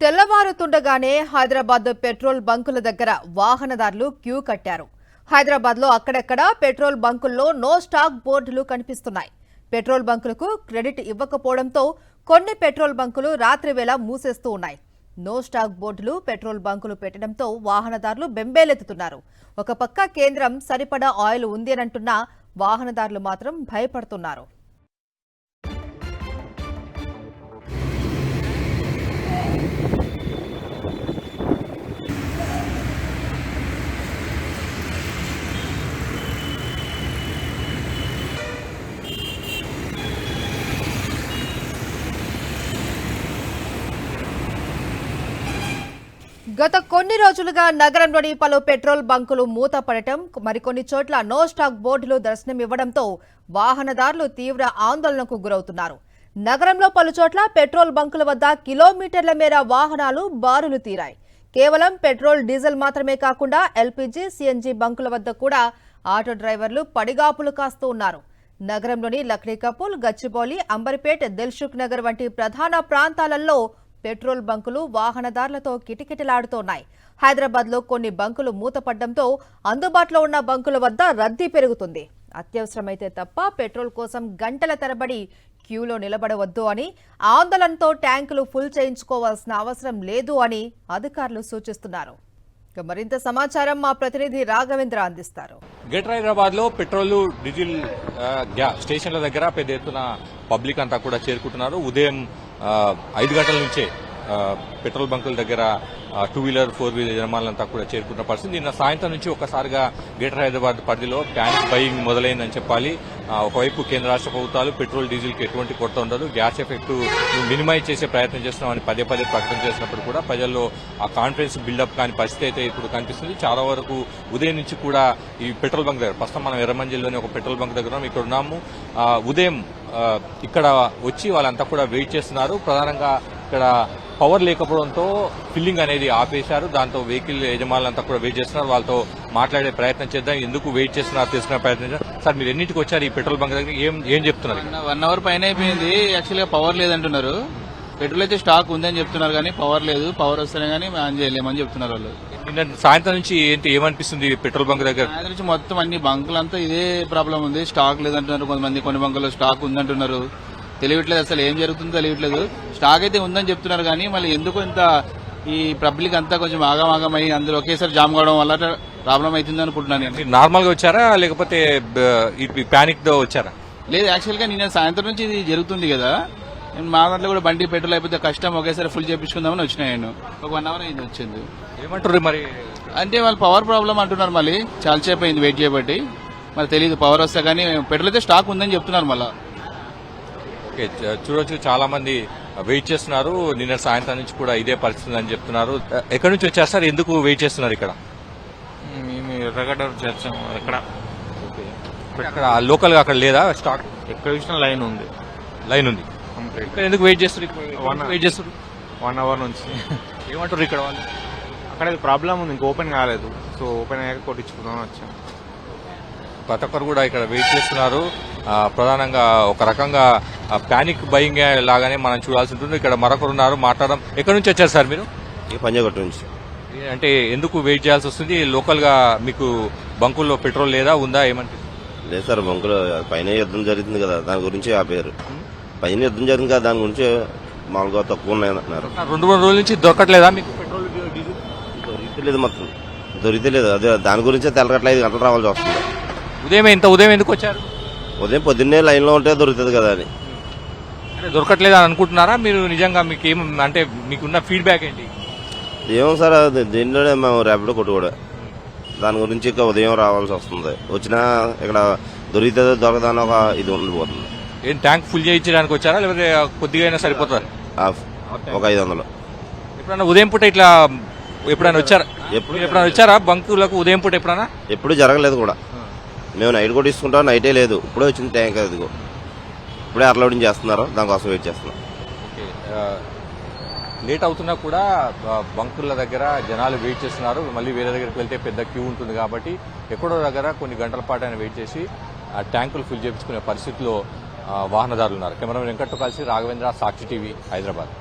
తెల్లవారుతుండగానే Hyderabad petrol బంకుల దగ్గర వాహనదారులు queue కట్టారు. హైదరాబాద్ లో అక్కడక్కడ పెట్రోల్ బంకుల్లో నో స్టాక్ బోర్డులు కనిపిస్తున్నాయి. పెట్రోల్ బంకులకు క్రెడిట్ ఇవ్వకపోవడంతో కొన్ని పెట్రోల్ బంకులు రాత్రి వేళ మూసేస్తూ ఉన్నాయి. నో స్టాక్ బోర్డులు పెట్రోల్ బంకులు పెట్టడంతో వాహనదారులు బెంబేలెత్తుతున్నారు. ఒక పక్క కేంద్రం సరిపడా ఆయిల్ ఉంది అనంటున్నా వాహనదారులు మాత్రం భయపడుతున్నారు. గత కొన్ని రోజులుగా నగరంలోని పలు పెట్రోల్ బంకులు మూతపడటం, మరికొన్ని చోట్ల నో స్టాక్ బోర్డులు దర్శనమివ్వడంతో వాహనదారులు తీవ్ర ఆందోళనకు గురవుతున్నారు. నగరంలో పలు చోట్ల పెట్రోల్ బంకుల వద్ద కిలోమీటర్ల మేర వాహనాలు బారులు తీరాయి. కేవలం పెట్రోల్, డీజిల్ మాత్రమే కాకుండా ఎల్పీజీ, సీఎన్జీ బంకుల వద్ద కూడా ఆటో డ్రైవర్లు పడిగాపులు కాస్తూ ఉన్నారు. నగరంలోని లక్డీకపూల్, గచ్చిబౌలి, అంబర్పేట్, దిల్సుఖ్ నగర్ వంటి ప్రధాన ప్రాంతాలలో పెట్రోల్ బంకులు వాహనదారులతో కిటకిటలాడుతున్నాయి. హైదరాబాద్ లో కొన్ని బంకులు మూతపడడంతో అందుబాటులో ఉన్న బంకుల వద్ద రద్దీ పెరుగుతుంది. అత్యవసరమైతే తప్ప పెట్రోల్ కోసం గంటల తరబడి క్యూలో నిలబడవద్దు అని, ఆందోళనతో ట్యాంకులు ఫుల్ చేయించుకోవాల్సిన అవసరం లేదు అని అధికారులు సూచిస్తున్నారు. మరింత సమాచారం మా ప్రతినిధి రాఘవేంద్ర అందిస్తారు. గ్రేటర్ హైదరాబాద్ లో పెట్రోల్, డీజిల్ స్టేషన్ల దగ్గర పెద్ద ఎత్తున పబ్లిక్ అంతా కూడా చేరుకుంటున్నారు. ఉదయం 5 గంటల నుంచే పెట్రోల్ బంకుల దగ్గర 2 వీలర్, 4 వీలర్ యజమానులంతా కూడా చేరుకున్న పరిస్థితి. నిన్న సాయంత్రం నుంచి ఒక్కసారిగా గ్రేటర్ హైదరాబాద్ పరిధిలో ప్యానిక్ బయింగ్ మొదలైందని చెప్పాలి. ఒకవైపు కేంద్ర రాష్ట్ర ప్రభుత్వాలు పెట్రోల్, డీజిల్ కి ఎటువంటి కొరత ఉండదు, గ్యాస్ ఎఫెక్ట్ మినిమైజ్ చేసే ప్రయత్నం చేస్తున్నామని పదే ప్రకటన చేసినప్పుడు కూడా ప్రజల్లో ఆ కాన్ఫిడెన్స్ బిల్డప్ కాని పరిస్థితి అయితే ఇప్పుడు కనిపిస్తుంది. చాలా వరకు ఉదయం నుంచి కూడా ఈ పెట్రోల్ బంక్ దగ్గర, ప్రస్తుతం మనం ఎర్రమంజిల్లోని ఒక పెట్రోల్ బంక్ దగ్గర ఇక్కడ ఉన్నాము. ఉదయం ఇక్కడ వచ్చి వాళ్ళంతా కూడా వెయిట్ చేస్తున్నారు. ప్రధానంగా ఇక్కడ పవర్ లేకపోవడంతో ఫిల్లింగ్ అనేది ఆపేశారు. దాంతో వెహికల్ యజమానులంతా కూడా వెయిట్ చేస్తున్నారు. వాళ్ళతో మాట్లాడే ప్రయత్నం చేద్దాం. ఎందుకు వెయిట్ చేస్తున్నారు తెలుసుకునే ప్రయత్నం చేద్దాం. సార్, మీరు ఎన్నింటికి వచ్చారు ఈ పెట్రోల్ బంక్ దగ్గర? ఏం చెప్తున్నారు? 1 అవర్ పైన అయిపోయింది. యాక్చువల్గా పవర్ లేదంటున్నారు. పెట్రోల్ అయితే స్టాక్ ఉందని చెప్తున్నారు, కానీ పవర్ లేదు. పవర్ వస్తేనే కానీ ఆన్ చేయలేమని చెప్తున్నారు వాళ్ళు. నిన్న సాయంత్రం నుంచి ఏమనిపిస్తుంది పెట్రోల్ బంక్ దగ్గర? సాయంత్రం నుంచి మొత్తం అన్ని బంకులంతా ఇదే ప్రాబ్లం ఉంది. స్టాక్ లేదంటున్నారు కొంతమంది, కొన్ని బంకుల్లో స్టాక్ ఉందంటున్నారు. తెలియట్లేదు, అసలు ఏం జరుగుతుందో తెలియట్లేదు. స్టాక్ అయితే ఉందని చెప్తున్నారు, కానీ మళ్ళీ ఎందుకు ఇంత ఈ పబ్లిక్ అంతా కొంచెం ఆగమాగమై అందరూ ఒకేసారి జామ్ కావడం వల్ల ప్రాబ్లం అవుతుంది అనుకుంటున్నాను నేను. నార్మల్ గా వచ్చారా లేకపోతే ప్యానిక్ తో వచ్చారా? లేదు, యాక్చువల్ గా నిన్న సాయంత్రం నుంచి ఇది జరుగుతుంది కదా. మా దాంట్లో కూడా బండి పెట్రోల్ అయిపోతే కష్టం, ఒకేసారి ఫుల్ చేపించుకుందామని వచ్చినాయి. నేను ఒక 1 అవర్ అయింది వచ్చింది. ఏమంటారు మరి? అంటే వాళ్ళు పవర్ ప్రాబ్లం అంటున్నారు. మళ్ళీ చాలా సేపు అయింది వెయిట్ చేయబట్టి. మరి తెలియదు పవర్ వస్తే, కానీ పెట్రోల్ అయితే స్టాక్ ఉందని చెప్తున్నారు. మళ్ళీ చూడొచ్చు, చాలా మంది వెయిట్ చేస్తున్నారు. నిన్న సాయంత్రం నుంచి కూడా ఇదే పరిస్థితి అని చెప్తున్నారు. ఎక్కడి నుంచి వచ్చారు సార్? ఎందుకు వెయిట్ చేస్తున్నారు ఇక్కడ? మేము ఎర్రగడ్డ చేర్చాము. అక్కడ లోకల్ గా అక్కడ లేదా స్టాక్? ఎక్కడ చూసినా లైన్ ఉంది. ఇక్కడ ఎందుకు వెయిట్ చేస్తారు? 1 అవర్ నుంచి. ఏమంటారు ఇక్కడ వాళ్ళు? అక్కడ ప్రాబ్లం ఉంది, ఇంకా ఓపెన్ కాలేదు. సో ఓపెన్ అయ్యాక కొట్టించుకుందామని వచ్చాము. ప్రతి ఒక్కరు కూడా ఇక్కడ వెయిట్ చేస్తున్నారు. ప్రధానంగా ఒక రకంగా ప్యానిక్ బయింగ్ లాగానే మనం చూడాల్సి ఉంటుంది. ఇక్కడ మరొకరు ఉన్నారు, మాట్లాడడం. ఎక్కడి నుంచి వచ్చారు సార్ మీరు? పంజాగుట్ట నుంచి. అంటే ఎందుకు వెయిట్ చేయాల్సి వస్తుంది? లోకల్ గా మీకు బంకుల్లో పెట్రోల్ లేదా, ఉందా, ఏమంటే? లేదు సార్, బంకులో పైన యుద్ధం జరుగుతుంది కదా, దాని గురించి ఆపేరు. పైన యుద్ధం జరిగింది కదా, దాని గురించి మామూలుగా తక్కువ ఉన్నాయన్నారు. 2-3 రోజుల నుంచి దొరకట్లేదా మీకు పెట్రోల్, డీజిల్? దొరికితేలేదు, మొత్తం దొరికితేలేదు. అదే దాని గురించే తెల్లగట్ల 5 గంటలు రావాల్సి వస్తుంది. ఉదయం ఎందుకు వచ్చారు? ఉదయం పొద్దున్నే లైన్ లో ఉంటే దొరుకుతుంది కదా అని. దొరకట్లేదు అని అనుకుంటున్నారా మీరు? నిజంగా మీకు ఏం అంటే మీకున్న ఫీడ్బ్యాక్ ఏంటి? ఏమో సార్, దీనిలోనే మేము ర్యాపిడో కొట్టుకోవడం, దాని గురించి ఇంకా ఉదయం రావాల్సి వస్తుంది. వచ్చినా ఇక్కడ దొరికితే దొరకదని ఒక ఇది ఉండిపోతుంది. ఏం ట్యాంక్ ఫుల్ చేయించడానికి వచ్చారా లేకపోతే కొద్దిగా అయినా సరిపోతుంది? ఒక 500. ఎప్పుడైనా ఉదయం పూట ఇట్లా ఎప్పుడైనా వచ్చారా బంకులకు? ఉదయం పూట ఎప్పుడు జరగలేదు కూడా. మేము నైట్ కూడా తీసుకుంటాం, నైటే లేదు. ఇప్పుడే వచ్చింది ట్యాంక్, అదిగో ఇప్పుడే అన్లోడింగ్ చేస్తున్నారు, దానికోసం వెయిట్ చేస్తున్నాం. లేట్ అవుతున్నా కూడా బంకుల దగ్గర జనాలు వెయిట్ చేస్తున్నారు. మళ్ళీ వేరే దగ్గరికి వెళ్తే పెద్ద క్యూ ఉంటుంది కాబట్టి ఎక్కడో దగ్గర కొన్ని గంటల పాటు ఆయన వెయిట్ చేసి ట్యాంకులు ఫిల్ చేయించుకునే పరిస్థితిలో వాహనదారులు ఉన్నారు. కెమెరామెన్ వెంకట్తో కలిసి రాఘవేంద్ర, సాక్షి టీవీ, హైదరాబాద్.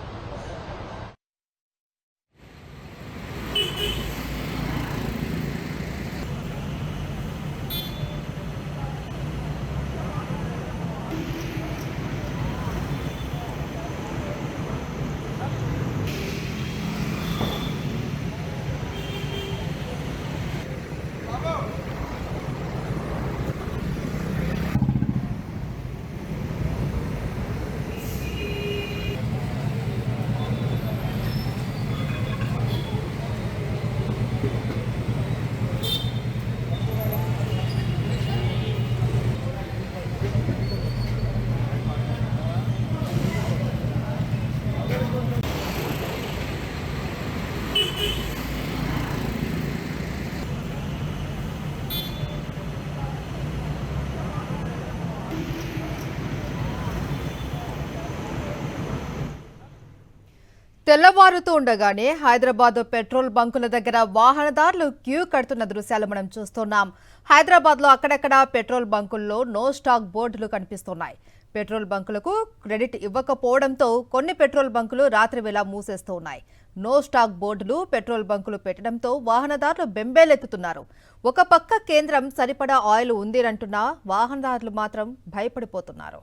తెల్లవారుతూ ఉండగానే హైదరాబాద్ పెట్రోల్ బంకుల దగ్గర వాహనదారులు క్యూ కడుతున్న దృశ్యాలు మనం చూస్తున్నాం. హైదరాబాద్ లో అక్కడక్కడ పెట్రోల్ బంకుల్లో నో స్టాక్ బోర్డులు కనిపిస్తున్నాయి. పెట్రోల్ బంకులకు క్రెడిట్ ఇవ్వకపోవడంతో కొన్ని పెట్రోల్ బంకులు రాత్రి వేళ మూసేస్తూ ఉన్నాయి. నో స్టాక్ బోర్డులు పెట్రోల్ బంకులు పెట్టడంతో వాహనదారులు బెంబేలెత్తుతున్నారు. ఒక పక్క కేంద్రం సరిపడా ఆయిల్ ఉందిరంటున్నా వాహనదారులు మాత్రం భయపడిపోతున్నారు.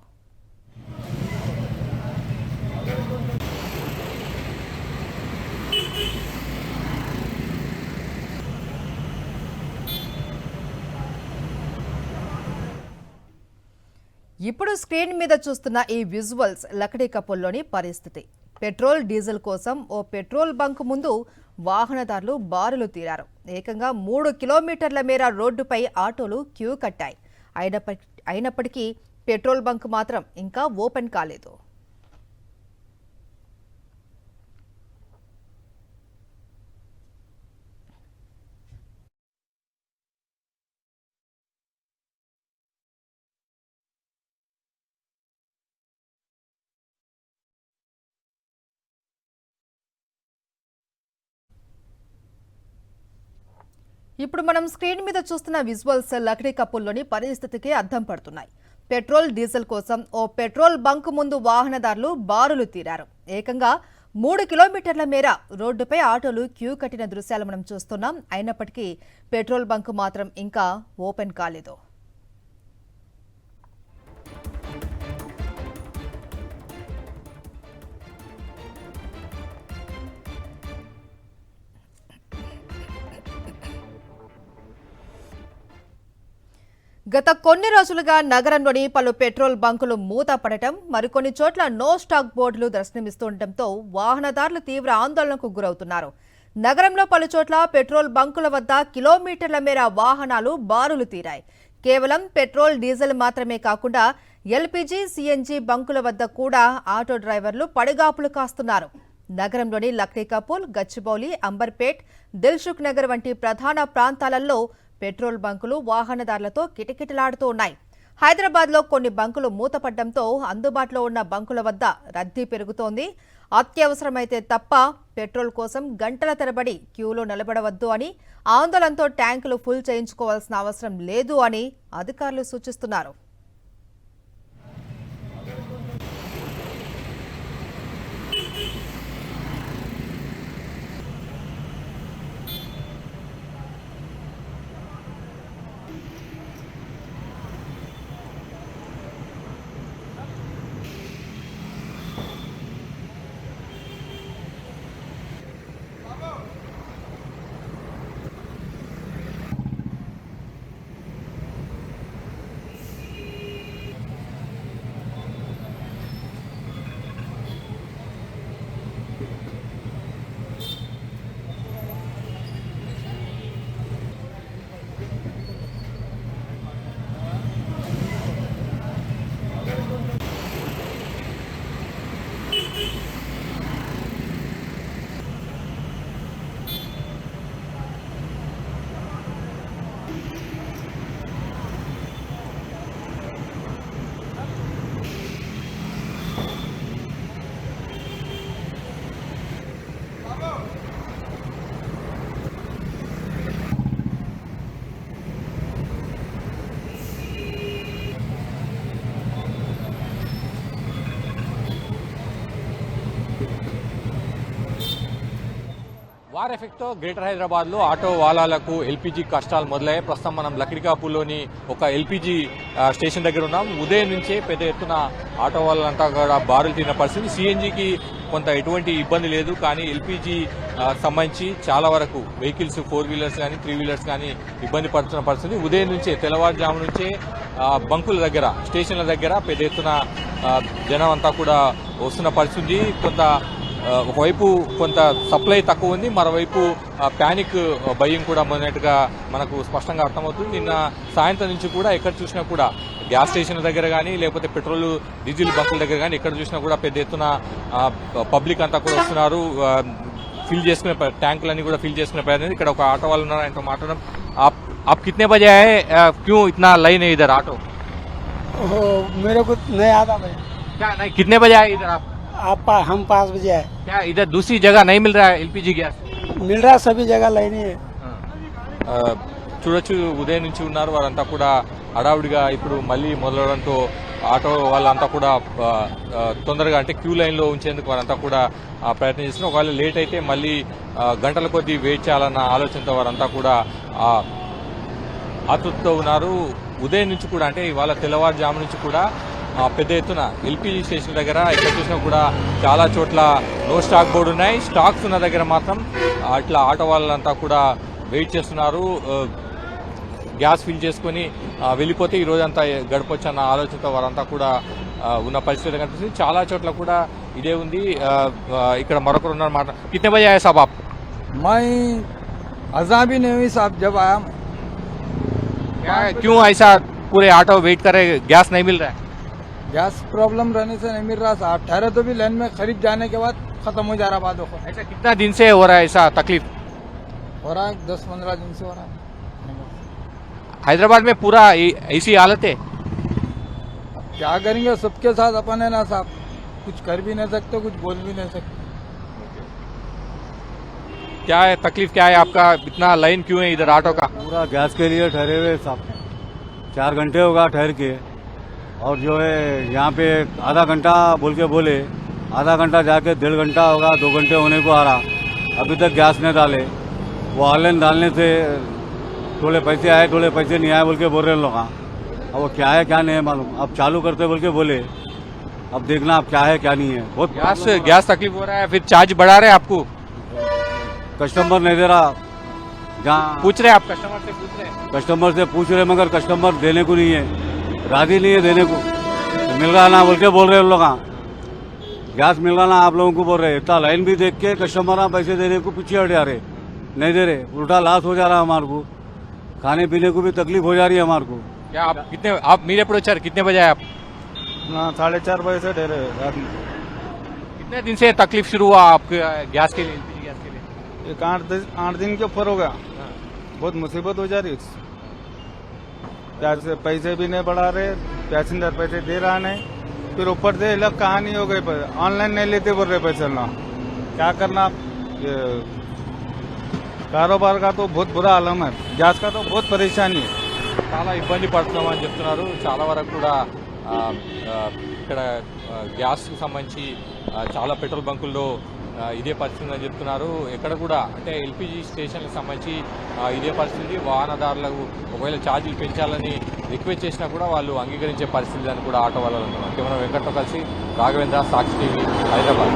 ఇప్పుడు స్క్రీన్ మీద చూస్తున్న ఈ విజువల్స్ లకడీ కపుల్లోని పరిస్థితి. పెట్రోల్ డీజిల్ కోసం ఓ పెట్రోల్ బంక్ ముందు వాహనదారులు బారులు తీరారు. ఏకంగా 3 కిలోమీటర్ల మేర రోడ్డుపై ఆటోలు క్యూ కట్టాయి. అయినప్పటికీ పెట్రోల్ బంక్ మాత్రం ఇంకా ఓపెన్ కాలేదు. ఇప్పుడు మనం స్క్రీన్ మీద చూస్తున్న విజువల్స్ లకడీ కపుల్లోని పరిస్థితికి అద్దం పడుతున్నాయి. పెట్రోల్ డీజిల్ కోసం ఓ పెట్రోల్ బంక్ ముందు వాహనదారులు బారులు తీరారు. ఏకంగా 3 కిలోమీటర్ల మేర రోడ్డుపై ఆటోలు క్యూ కట్టిన దృశ్యాలు మనం చూస్తున్నాం. అయినప్పటికీ పెట్రోల్ బంక్ మాత్రం ఇంకా ఓపెన్ కాలేదు. గత కొన్ని రోజులుగా నగరంలోని పలు పెట్రోల్ బంకులు మూతపడటం, మరికొన్ని చోట్ల నో స్టాక్ బోర్డులు దర్శనమిస్తుండటంతో వాహనదారులు తీవ్ర ఆందోళనకు గురవుతున్నారు. నగరంలో పలు చోట్ల పెట్రోల్ బంకుల వద్ద కిలోమీటర్ల మేర వాహనాలు బారులు తీరాయి. కేవలం పెట్రోల్ డీజిల్ మాత్రమే కాకుండా ఎల్పీజీ, సీఎన్జీ బంకుల వద్ద కూడా ఆటో డ్రైవర్లు పడిగాపులు కాస్తున్నారు. నగరంలోని లక్డీ కపూల్, గచ్చిబౌలి, అంబర్పేట్, దిల్సుఖ్ నగర్ వంటి ప్రధాన ప్రాంతాలలో పెట్రోల్ బంకులు వాహనదారులతో కిటకిటలాడుతూ ఉన్నాయి. హైదరాబాద్లో కొన్ని బంకులు మూతపడ్డంతో అందుబాటులో ఉన్న బంకుల వద్ద రద్దీ పెరుగుతోంది. అత్యవసరమైతే తప్ప పెట్రోల్ కోసం గంటల తరబడి క్యూలో నిలబడవద్దు అని, ఆందోళనతో ట్యాంకులు ఫుల్ చేయించుకోవాల్సిన అవసరం లేదు అని అధికారులు సూచిస్తున్నారు. వార్ ఎఫెక్ట్తో గ్రేటర్ హైదరాబాద్లో ఆటో వాలాలకు ఎల్పీజీ కష్టాలు మొదలయ్యాయి. ప్రస్తుతం మనం లక్డికాపూర్లోని ఒక ఎల్పీజీ స్టేషన్ దగ్గర ఉన్నాం. ఉదయం నుంచే పెద్ద ఎత్తున ఆటో వాళ్ళంతా కూడా బారులు తిన్న పరిస్థితి. సీఎన్జీకి కొంత ఎటువంటి ఇబ్బంది లేదు, కానీ ఎల్పీజీ సంబంధించి చాలా వరకు వెహికల్స్ 4 వీలర్స్ కానీ 3 వీలర్స్ కానీ ఇబ్బంది పడుతున్న పరిస్థితి. ఉదయం నుంచే తెల్లవారుజాము నుంచే బంకుల దగ్గర, స్టేషన్ల దగ్గర పెద్ద ఎత్తున జనం అంతా కూడా వస్తున్న పరిస్థితి. ఒకవైపు కొంత సప్లై తక్కువ ఉంది, మరోవైపు ప్యానిక్ భయం కూడా మొదలైనట్టుగా మనకు స్పష్టంగా అర్థమవుతుంది. నిన్న సాయంత్రం నుంచి కూడా ఎక్కడ చూసినా కూడా గ్యాస్ స్టేషన్ల దగ్గర కానీ, లేకపోతే పెట్రోల్ డీజిల్ బంకుల దగ్గర కానీ ఎక్కడ చూసినా కూడా పెద్ద ఎత్తున పబ్లిక్ అంతా కూడా వస్తున్నారు. ఫిల్ చేసుకునే ట్యాంకులన్నీ కూడా ఫిల్ చేసుకునే ప్రయత్నం. ఇక్కడ ఒక ఆటో వాళ్ళు ఉన్నారు, ఆయనతో మాట్లాడడం. आप कितने बजे आए, क्यों इतना लाइन है इधर ऑटो? मेरे को नहीं आता भाई। क्या नहीं, कितने बजे आए इधर आप? हम 5 बजे आए। क्या इधर दूसरी जगह नहीं मिल रहा है एलपीजी गैस? मिल रहा है, सभी जगह लाइन है। చూడొచ్చు ఉదయం నుంచి ఉన్నారు వారంతా కూడా హడావుడిగా ఇప్పుడు మళ్ళీ మొదలవడంతో ఆటో వాళ్ళంతా కూడా తొందరగా అంటే క్యూ లైన్ లో ఉంచేందుకు వారంతా కూడా ప్రయత్నం చేస్తున్నారు. ఒకవేళ లేట్ అయితే మళ్ళీ గంటల కొద్దీ వెయిట్ చేయాలన్న ఆలోచనతో వారంతా కూడా ఆతృతతో ఉన్నారు. ఉదయం నుంచి కూడా అంటే ఇవాళ తెల్లవారుజాము నుంచి కూడా పెద్ద ఎత్తున ఎల్పీజీ స్టేషన్ దగ్గర ఇక్కడ చూసినా కూడా చాలా చోట్ల నో స్టాక్ బోర్డు ఉన్నాయి. స్టాక్స్ ఉన్న దగ్గర మాత్రం అట్లా ఆటో వాళ్ళంతా కూడా వెయిట్ చేస్తున్నారు. గ్యాస్ ఫిల్ చేసుకుని వెళ్ళిపోతే ఈ రోజంతా గడపొచ్చు అన్న ఆలోచనతో వారంతా కూడా ఉన్న పరిస్థితి కనిపిస్తుంది. చాలా చోట్ల కూడా ఇదే ఉంది. ఇక్కడ మరొకరు ఉన్నారన్నమాట. కితనే బజే ఆయే సాబ్ ఆప్? मैं अजा भी नहीं हुई साहब जब आया। क्यों ऐसा पूरे ऑटो वेट कर रहे, गैस नहीं मिल रहा है? गैस प्रॉब्लम रहने से नहीं मिल रहा साहब। ठहरे तो भी लाइन में खरीद जाने के बाद खत्म हो जा रहा बातों को। ऐसा कितना दिन से हो रहा है ऐसा तकलीफ? हो रहा है 10-15 दिन से हो रहा है। हैदराबाद में पूरा ऐसी हालत है? अब क्या करेंगे, सबके साथ अपन है ना साहब, कुछ कर भी नहीं सकते, कुछ बोल भी नहीं सकते। क्या है तकलीफ, क्या है आपका? इतना लाइन क्यों है इधर ऑटो का? पूरा गैस के लिए ठहरे हुए साहब, 4 घंटे होगा ठहर के, और जो है यहाँ पे आधा घंटा बोल के बोले, आधा घंटा जाके 1.5 घंटा होगा, 2 घंटे होने को आ रहा, अभी तक गैस नहीं डाले। वो ऑनलाइन डालने से थोड़े पैसे आए, थोड़े पैसे नहीं आए बोल के बोल रहे लोग। अब वो क्या है क्या नहीं है मालूम। अब चालू करते बोल के बोले, अब देखना अब क्या है क्या नहीं है। बहुत गैस तकलीफ हो रहा है, फिर चार्ज बढ़ा रहे हैं आपको? कस्टमर नहीं दे रहा, जहाँ पूछ रहे हैं आप कस्टमर से? कस्टमर से पूछ रहे मगर कस्टमर देने को नहीं है, राजी नहीं है देने को। मिल रहा ना बोल के बोल रहे हैं लोग। गैस मिल रहा ना आप लोगों को बोल रहे, इतना लाइन भी देख के कस्टमर पैसे देने को पीछे हट जा रहे, नहीं दे रहे, उल्टा लॉस हो जा रहा है हमारे को, खाने पीने को भी तकलीफ हो जा रही है हमारे को। क्या आप कितने, आप मीरे प्रोचर कितने बजे आए आप? 4:30 बजे से ठहरे रात में। कितने दिन से तकलीफ शुरू हुआ आपके गैस के लिए, एलपीजी गैस के लिए? एक 8 दिन के ऊपर हो गया। बहुत मुसीबत हो जा रही है। पैसे भी नहीं बढ़ा रहे, पैसेंजर पैसे दे रहा नहीं, फिर ऊपर से अलग कहानी हो गई। ऑनलाइन नहीं लेते बोल रहे पैसे ना, क्या करना। कारोबार का तो बहुत बुरा आलम है, गैस का तो बहुत परेशानी है। చాలా ఇబ్బంది పడుతున్నామని చెప్తున్నారు. చాలా వరకు కూడా ఇక్కడ గ్యాస్కి సంబంధించి చాలా పెట్రోల్ బంకుల్లో ఇదే పరిస్థితి అని చెప్తున్నారు. ఎక్కడ కూడా అంటే ఎల్పీజీ స్టేషన్లకు సంబంధించి ఇదే పరిస్థితి. వాహనదారులకు ఒకవేళ ఛార్జీలు పెంచాలని రిక్వెస్ట్ చేసినా కూడా వాళ్ళు అంగీకరించే పరిస్థితి అని కూడా ఆటో వాళ్ళు అంటున్నారు. కెమెరా వెంకట్తో కలిసి రాఘవేంద్ర, సాక్షి టీవీ, హైదరాబాద్.